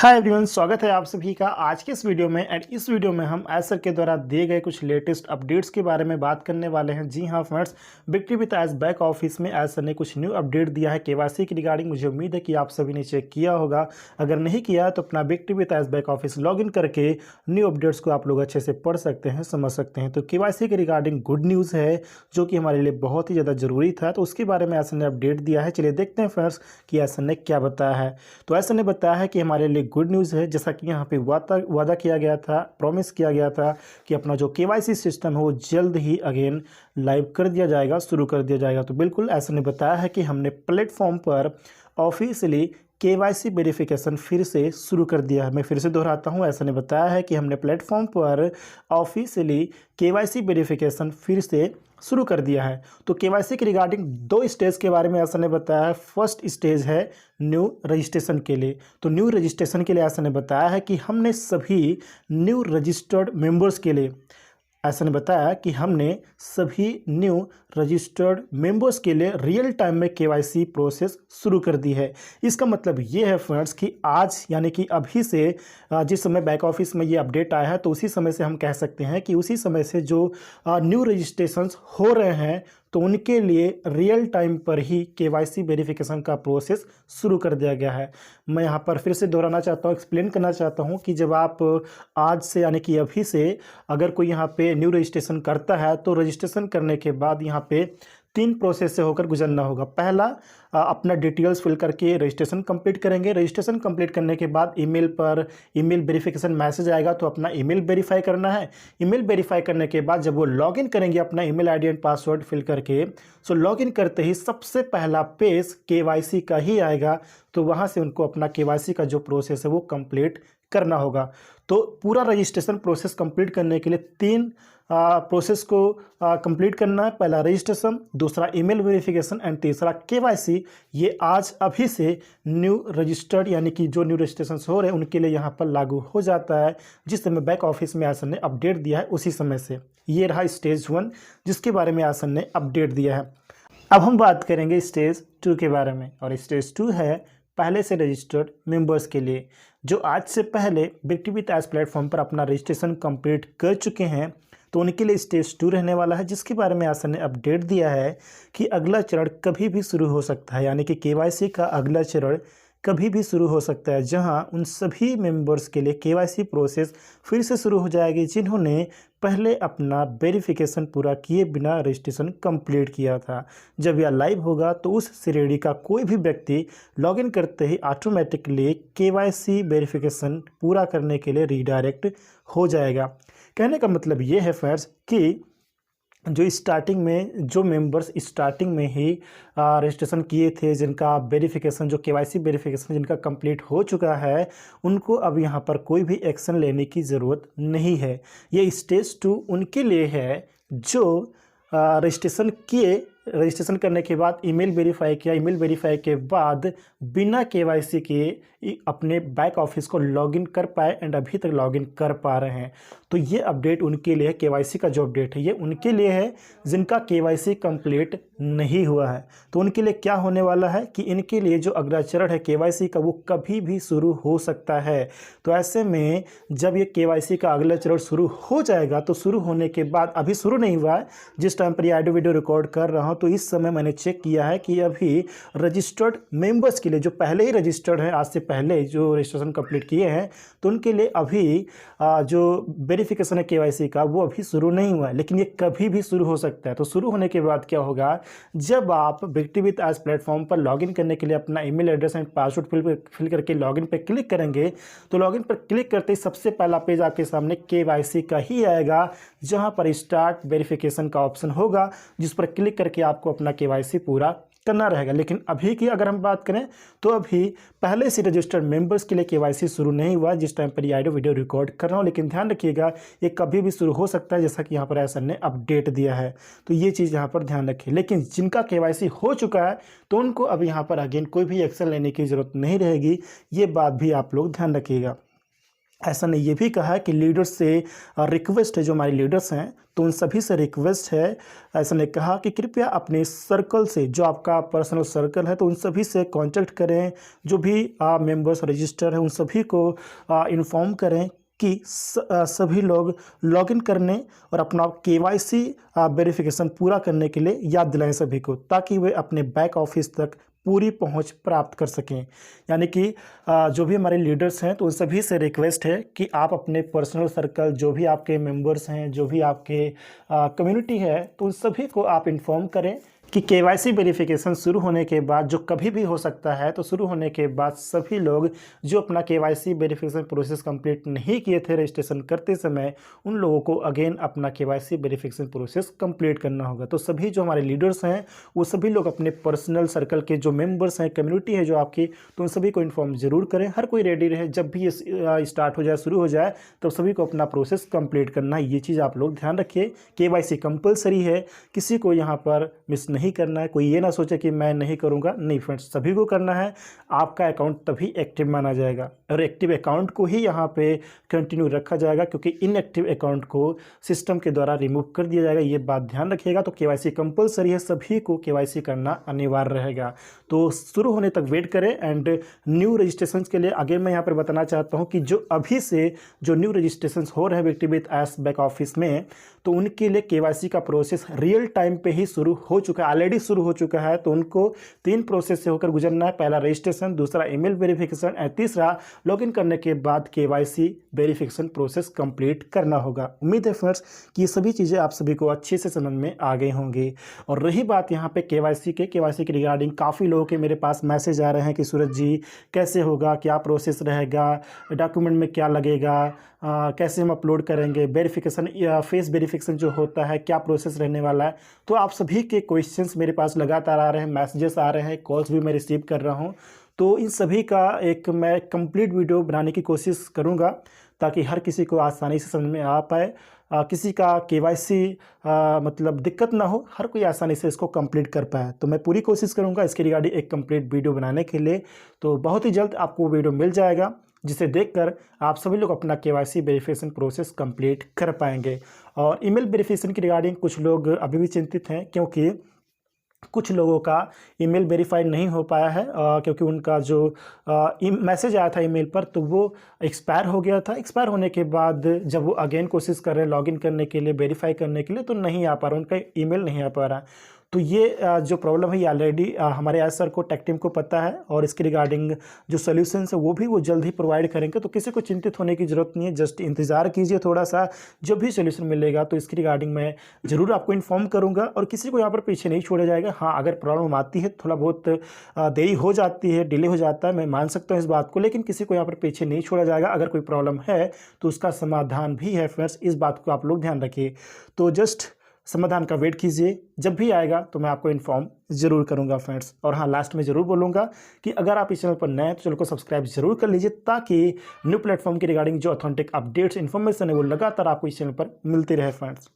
Hi everyone, स्वागत है आप सभी का आज के इस वीडियो में। एंड इस वीडियो में हम एसर के द्वारा दिए गए कुछ लेटेस्ट अपडेट्स के बारे में बात करने वाले हैं। जी हाँ फ्रेंड्स, बिक्टी विद एस बैक ऑफिस में एसर ने कुछ न्यू अपडेट दिया है केवाईसी की रिगार्डिंग। मुझे उम्मीद है कि आप सभी ने चेक किया होगा। अगर नहीं किया तो अपना बिक्टी with s back office login करके न्यू अपडेट्स को आप लोग अच्छे से पढ़ सकते हैं, समझ सकते हैं। तो केवाईसी के रिगार्डिंग गुड न्यूज़ है जो कि हमारे लिए बहुत ही ज़्यादा ज़रूरी था, तो उसके बारे में एसर ने अपडेट दिया है। चलिए देखते हैं फ्रेंड्स कि एसर ने क्या बताया है। तो एसर ने बताया है कि हमारे लिए गुड न्यूज़ है, जैसा कि यहाँ पे वादा किया गया था, प्रॉमिस किया गया था कि अपना जो केवाईसी सिस्टम है वो जल्द ही अगेन लाइव कर दिया जाएगा, शुरू कर दिया जाएगा। तो बिल्कुल ऐसा ने बताया है कि हमने प्लेटफॉर्म पर ऑफिशियली केवाईसी वेरिफिकेशन फिर से शुरू कर दिया है। मैं फिर से दोहराता हूँ, ऐसा ने बताया है कि हमने प्लेटफॉर्म पर ऑफिशियली केवाईसी वेरिफिकेशन फिर से शुरू कर दिया है। तो केवाईसी के रिगार्डिंग दो स्टेज के बारे में ऐसा ने बताया है। फर्स्ट स्टेज है न्यू रजिस्ट्रेशन के लिए। तो न्यू रजिस्ट्रेशन के लिए ऐसा ने बताया है कि हमने सभी न्यू रजिस्टर्ड मेंबर्स के लिए ऐसा ने बताया कि हमने सभी न्यू रजिस्टर्ड मेंबर्स के लिए रियल टाइम में केवाईसी प्रोसेस शुरू कर दी है। इसका मतलब ये है फ्रेंड्स कि आज यानी कि अभी से जिस समय बैक ऑफिस में ये अपडेट आया है, तो उसी समय से हम कह सकते हैं कि उसी समय से जो न्यू रजिस्ट्रेशंस हो रहे हैं तो उनके लिए रियल टाइम पर ही केवाईसी वेरिफिकेशन का प्रोसेस शुरू कर दिया गया है। मैं यहाँ पर फिर से दोहराना चाहता हूँ, एक्सप्लेन करना चाहता हूँ कि जब आप आज से यानी कि अभी से अगर कोई यहाँ पे न्यू रजिस्ट्रेशन करता है तो रजिस्ट्रेशन करने के बाद यहाँ पे 3 प्रोसेस से होकर गुजरना होगा। पहला, अपना डिटेल्स फिल करके रजिस्ट्रेशन कंप्लीट करेंगे। रजिस्ट्रेशन कंप्लीट करने के बाद ईमेल पर ईमेल वेरिफिकेशन मैसेज आएगा, तो अपना ईमेल वेरीफाई करना है। ईमेल वेरीफाई करने के बाद जब वो लॉगिन करेंगे अपना email ID and password fill करके, सो लॉगिन करते ही सबसे पहला पेज केवाईसी का ही आएगा। तो वहाँ से उनको अपना केवाईसी का जो प्रोसेस है वो कंप्लीट करना होगा। तो पूरा रजिस्ट्रेशन प्रोसेस कंप्लीट करने के लिए 3 प्रोसेस को कंप्लीट करना है। पहला रजिस्ट्रेशन, दूसरा ईमेल वेरिफिकेशन एंड तीसरा केवाईसी। ये आज अभी से न्यू रजिस्टर्ड यानी कि जो न्यू रजिस्ट्रेशन हो रहे हैं उनके लिए यहाँ पर लागू हो जाता है। जिस समय बैक ऑफिस में आसन ने अपडेट दिया है उसी समय से ये रहा स्टेज 1 जिसके बारे में आसन ने अपडेट दिया है। अब हम बात करेंगे स्टेज 2 के बारे में, और स्टेज 2 है पहले से रजिस्टर्ड मेंबर्स के लिए जो आज से पहले बिक्टी विद एस प्लेटफॉर्म पर अपना रजिस्ट्रेशन कंप्लीट कर चुके हैं। तो उनके लिए स्टेज 2 रहने वाला है, जिसके बारे में आसन ने अपडेट दिया है कि अगला चरण कभी भी शुरू हो सकता है, यानी कि केवाईसी का अगला चरण कभी भी शुरू हो सकता है, जहां उन सभी मेंबर्स के लिए केवाईसी प्रोसेस फिर से शुरू हो जाएगी जिन्होंने पहले अपना वेरिफिकेशन पूरा किए बिना रजिस्ट्रेशन कंप्लीट किया था। जब यह लाइव होगा तो उस श्रेणी का कोई भी व्यक्ति लॉगिन करते ही ऑटोमेटिकली केवाईसी वेरिफिकेशन पूरा करने के लिए रीडायरेक्ट हो जाएगा। कहने का मतलब ये है फ्रेंड्स कि जो स्टार्टिंग में जो मेंबर्स स्टार्टिंग में ही रजिस्ट्रेशन किए थे, जिनका वेरिफिकेशन जो केवाईसी वेरिफिकेशन जिनका कंप्लीट हो चुका है, उनको अब यहाँ पर कोई भी एक्शन लेने की ज़रूरत नहीं है। ये स्टेज 2 उनके लिए है जो रजिस्ट्रेशन करने के बाद ईमेल वेरीफाई किया, ईमेल वेरीफाई के बाद बिना केवाईसी के अपने बैक ऑफिस को लॉगिन कर पाए एंड अभी तक लॉगिन कर पा रहे हैं। तो ये अपडेट उनके लिए, केवाईसी का जो अपडेट है ये उनके लिए है जिनका केवाईसी कंप्लीट नहीं हुआ है। तो उनके लिए क्या होने वाला है कि इनके लिए जो अगला चरण है केवाईसी का वो कभी भी शुरू हो सकता है। तो ऐसे में जब ये केवाईसी का अगला चरण शुरू हो जाएगा तो शुरू होने के बाद, अभी शुरू नहीं हुआ है जिस टाइम पर ये ऑडियो वीडियो रिकॉर्ड कर रहा हूँ, तो इस समय मैंने चेक किया है कि अभी रजिस्टर्ड मेंबर्स के लिए जो पहले ही रजिस्टर्ड है, आज से पहले जो रजिस्ट्रेशन कंप्लीट किए हैं, तो उनके लिए अभी जो वेरिफिकेशन है केवाईसी का वो अभी शुरू नहीं हुआ है, लेकिन ये कभी भी शुरू हो सकता है। तो शुरू होने के बाद क्या होगा, जब आप बिक्टी विद एस प्लेटफॉर्म पर लॉगिन करने के लिए अपना email address and password fill करके लॉगिन पर क्लिक करेंगे, तो लॉगिन पर क्लिक करते ही सबसे पहला पेज आपके सामने केवाईसी का ही आएगा, जहां पर स्टार्ट वेरिफिकेशन का ऑप्शन होगा, जिस पर क्लिक करके आपको अपना केवाईसी पूरा करना रहेगा। लेकिन अभी की अगर हम बात करें तो अभी पहले से रजिस्टर्ड मेंबर्स के लिए केवाईसी शुरू नहीं हुआ जिस टाइम पर ये ऑडियो वीडियो रिकॉर्ड कर रहा हूँ। लेकिन ध्यान रखिएगा ये कभी भी शुरू हो सकता है, जैसा कि यहाँ पर एसर ने अपडेट दिया है। तो ये चीज़ यहाँ पर ध्यान रखिए। लेकिन जिनका केवाईसी हो चुका है तो उनको अब यहाँ पर अगेन कोई भी एक्शन लेने की ज़रूरत नहीं रहेगी, ये बात भी आप लोग ध्यान रखिएगा। ऐसा ने ये भी कहा है कि लीडर्स से रिक्वेस्ट है, जो हमारे लीडर्स हैं तो उन सभी से रिक्वेस्ट है, ऐसा ने कहा कि कृपया अपने सर्कल से, जो आपका पर्सनल सर्कल है तो उन सभी से कांटेक्ट करें, जो भी मेंबर्स रजिस्टर हैं उन सभी को इन्फॉर्म करें कि सभी लोग लॉगिन करने और अपना केवाईसी वेरिफिकेशन पूरा करने के लिए याद दिलाएं सभी को, ताकि वे अपने बैक ऑफिस तक पूरी पहुंच प्राप्त कर सकें। यानी कि जो भी हमारे लीडर्स हैं तो उन सभी से रिक्वेस्ट है कि आप अपने पर्सनल सर्कल, जो भी आपके मेंबर्स हैं, जो भी आपके कम्युनिटी है, तो उन सभी को आप इन्फॉर्म करें कि केवाईसी वेरिफिकेशन शुरू होने के बाद, जो कभी भी हो सकता है, तो शुरू होने के बाद सभी लोग जो अपना केवाईसी वेरिफिकेशन प्रोसेस कंप्लीट नहीं किए थे रजिस्ट्रेशन करते समय, उन लोगों को अगेन अपना केवाईसी वेरिफिकेशन प्रोसेस कंप्लीट करना होगा। तो सभी जो हमारे लीडर्स हैं वो सभी लोग अपने पर्सनल सर्कल के जो मेंबर्स हैं, कम्युनिटी है जो आपकी, तो उन सभी को इन्फॉर्म जरूर करें। हर कोई रेडी रहे, जब भी ये स्टार्ट हो जाए, शुरू हो जाए, तो सभी को अपना प्रोसेस कंप्लीट करना है। ये चीज़ आप लोग ध्यान रखिए। केवाईसी कंपलसरी है, किसी को यहाँ पर मिस नहीं करना है। कोई ये ना सोचे कि मैं नहीं करूँगा, नहीं फ्रेंड्स, सभी को करना है। आपका अकाउंट तभी एक्टिव माना जाएगा और एक्टिव अकाउंट को ही यहाँ पे कंटिन्यू रखा जाएगा, क्योंकि इनएक्टिव अकाउंट को सिस्टम के द्वारा रिमूव कर दिया जाएगा। ये बात ध्यान रखिएगा। तो केवाईसी कंपलसरी है, सभी को केवाईसी करना अनिवार्य रहेगा। तो शुरू होने तक वेट करें। एंड न्यू रजिस्ट्रेशन के लिए आगे मैं यहाँ पर बताना चाहता हूँ कि जो अभी से जो न्यू रजिस्ट्रेशन हो रहे हैं बिक्टी विथ एस बैक ऑफिस में, तो उनके लिए केवाईसी का प्रोसेस रियल टाइम पे ही शुरू हो चुका है, ऑलरेडी शुरू हो चुका है। तो उनको 3 प्रोसेस से होकर गुजरना है। पहला रजिस्ट्रेशन, दूसरा ईमेल वेरिफिकेशन और तीसरा लॉगिन करने के बाद केवाईसी वेरिफिकेशन प्रोसेस कंप्लीट करना होगा। उम्मीद है फ्रेंड्स कि ये सभी चीज़ें आप सभी को अच्छे से समझ में आ गई होंगी। और रही बात यहाँ पे केवाईसी के रिगार्डिंग काफ़ी लोगों के मेरे पास मैसेज आ रहे हैं कि सूरज जी कैसे होगा, क्या प्रोसेस रहेगा, डॉक्यूमेंट में क्या लगेगा, कैसे हम अपलोड करेंगे, वेरिफिकेशन या फेस वेरिफिकेशन जो होता है, क्या प्रोसेस रहने वाला है। तो आप सभी के क्वेश्चंस मेरे पास लगातार आ रहे हैं, मैसेजेस आ रहे हैं, कॉल्स भी मैं रिसीव कर रहा हूं। तो इन सभी का एक मैं कंप्लीट वीडियो बनाने की कोशिश करूंगा, ताकि हर किसी को आसानी से समझ में आ पाए, किसी का केवाईसी मतलब दिक्कत ना हो, हर कोई आसानी से इसको कंप्लीट कर पाए। तो मैं पूरी कोशिश करूंगा इसके रिगार्डिंग एक कंप्लीट वीडियो बनाने के लिए। तो बहुत ही जल्द आपको वीडियो मिल जाएगा, जिसे देखकर आप सभी लोग अपना केवाईसी वेरिफिकेशन प्रोसेस कंप्लीट कर पाएंगे। और ईमेल वेरिफिकेशन की रिगार्डिंग कुछ लोग अभी भी चिंतित हैं, क्योंकि कुछ लोगों का ईमेल वेरीफाई नहीं हो पाया है, क्योंकि उनका जो मैसेज आया था ईमेल पर तो वो एक्सपायर हो गया था। एक्सपायर होने के बाद जब वो अगेन कोशिश कर रहे हैं लॉगिन करने के लिए, वेरीफाई करने के लिए, तो नहीं आ पा रहा, उनका ईमेल नहीं आ पा रहा। तो ये जो प्रॉब्लम है ये ऑलरेडी हमारे एस सर को, टेक टीम को पता है, और इसके रिगार्डिंग जो सोल्यूशंस है वो जल्द ही प्रोवाइड करेंगे। तो किसी को चिंतित होने की ज़रूरत नहीं है, जस्ट इंतज़ार कीजिए थोड़ा सा। जब भी सोल्यूशन मिलेगा तो इसके रिगार्डिंग मैं ज़रूर आपको इन्फॉर्म करूँगा, और किसी को यहाँ पर पीछे नहीं छोड़ा जाएगा। हाँ, अगर प्रॉब्लम आती है, थोड़ा बहुत देरी हो जाती है, डिले हो जाता है, मैं मान सकता हूँ इस बात को, लेकिन किसी को यहाँ पर पीछे नहीं छोड़ा जाएगा। अगर कोई प्रॉब्लम है तो उसका समाधान भी है फ्रेंड्स, इस बात को आप लोग ध्यान रखिए। तो जस्ट समाधान का वेट कीजिए, जब भी आएगा तो मैं आपको इन्फॉर्म ज़रूर करूंगा फ्रेंड्स। और हाँ, लास्ट में ज़रूर बोलूँगा कि अगर आप इस चैनल पर नए हैं तो चैनल को सब्सक्राइब जरूर कर लीजिए, ताकि न्यू प्लेटफॉर्म के रिगार्डिंग जो ऑथेंटिक अपडेट्स इन्फॉर्मेशन है वो लगातार आपको इस चैनल पर मिलती रहे फ्रेंड्स।